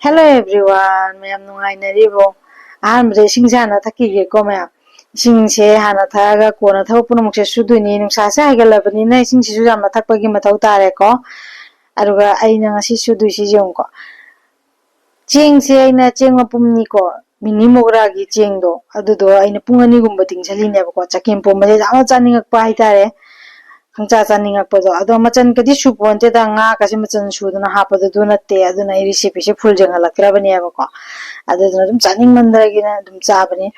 Hello everyone, mayam nungainaribo. Ahanbade isingse hana thakigeko mayam. Isingse hana thaga kona thawak punamukse suduini nungsa se haigalabani isingsisu yamna thakpagi mathau tareko. Aduga aina ngasi suduisi jengko. Chengse aina cheng mapumni ko minimogra gi chengdo. Adudo aina pungani gumba tingsalinebako chakem pomade jama chaningakpa haitare. Hangcha chaningakpado ado machan kadi suponte da nga kasi machan suduna hapado do natte aduna I recipe se full jangalaktrabaniebako. Aduduna dum chaningmandragina dum chabani.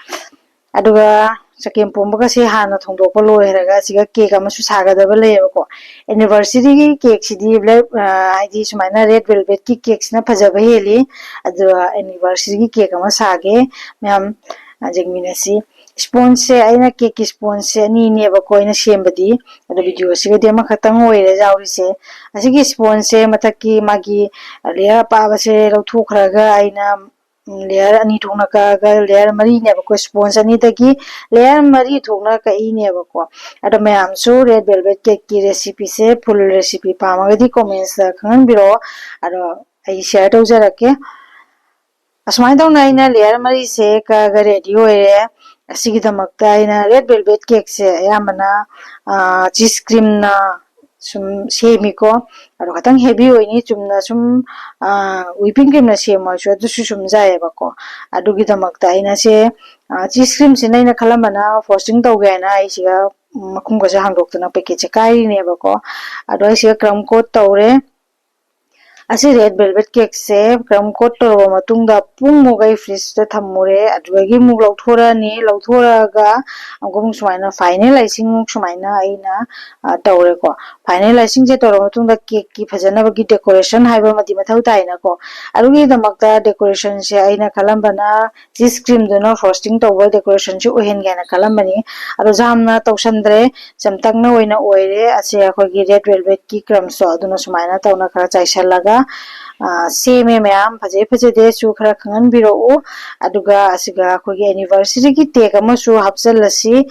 Aduga chakem pombaga se hana thongdokpa loiraga siga cake amasu sagadaba layebako. Anniversary gi cake sidi black haidi sumaina red velvet ki cake sina phajaba heli. Adu anniversary gi cake ama sage mayam jengminasi. Sponge se aina cake sponge se ni nebako ina sembadi adu video siga dema khatang oire jawrise asigi sponge se mathaki magi layer paaba se lauthokraga aina layer ani thokna ka layer mari nebako sponge ani dagi layer mari thokna ka I nebako adu mayam su red velvet cake ki recipe se full recipe pamagadi comments da khanganbiro adu ai share tawjarake asmai tawna aina layer mari se ka ready oire asigidamakta aina red velvet cake se ayamana cheese cream na sum semiko aro khatang heavy oini chumna sum whipping cream na semasu adusu sum jaebako adugidamakta aina se cheese cream se naina khalambana frosting tawgena aisiga makhumga se hangdoktuna packet se kairinebako ado aisiga crumb coat tawre asi red velvet cake se crumb coat tawraba matungda pungmugai fridge da thammure adugagi muk lauthorani lauthораga amgum sumaina final icing sumaina aina tawreko final icing se tawraba matungda cake ki phajanabagi decoration haiba mati mathau taina ko arugi damakta decoration se aina khalambana cheese cream duna frosting tawba decoration se ohengena khalambani aro jamna tawsandre samtakna oina oire ase akogi red velvet ki crumbs so aduna sumaina tawna khara chaisalaga seme mayam phajade su khara khanganbiro aduga asiga akogi anniversary ki cake amasu hapchalasi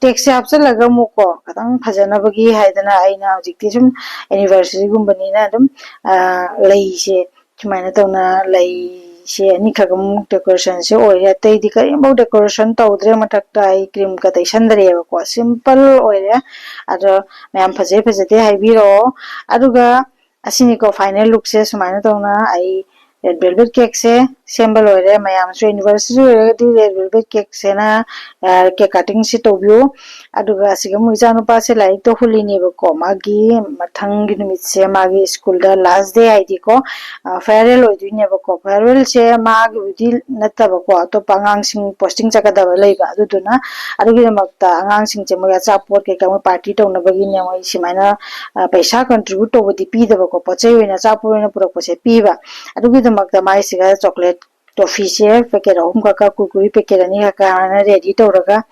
cake se hapchalaga muko katang phajanabagi haidana aina hojikti sum anniversary gumbani na dum lei se sumaina tawna lei se ani khagam decoration se oire taidi karimbo decoration tawdre mathakta ai cream ka taisandreba ko simple oire ado mayam phajade haibiro aduga asini ko final look se sumaina tawna ai red velvet cake se sembal oire mayam su anniversary oire di red velvet cake se na cake cutting se tobio aduga asiga muija nupa se laik to hulini bako magi mathangi numit se magi school da last day ID ko farewell oidine bako farewell se magi budi natta bako to pangang sing posting chakada laiba aduduna adugi makta angang sing che moya support ke ka party to na bagi ne moi simaina paisa contribute to bodi pi da bako pachai oina support oina pura pose piba adugi makta mai siga chocolate toffee se packet ahum ka kurkuri packet ani ka ready to raga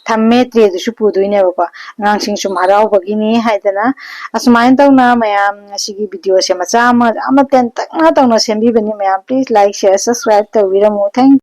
thamme tre du su puduine bako ngang sing sum harau bagini haidana asmain tawna mayam asigi video se macha ama ten tak na tawna sembi bani mayam please like share subscribe tawiramu thank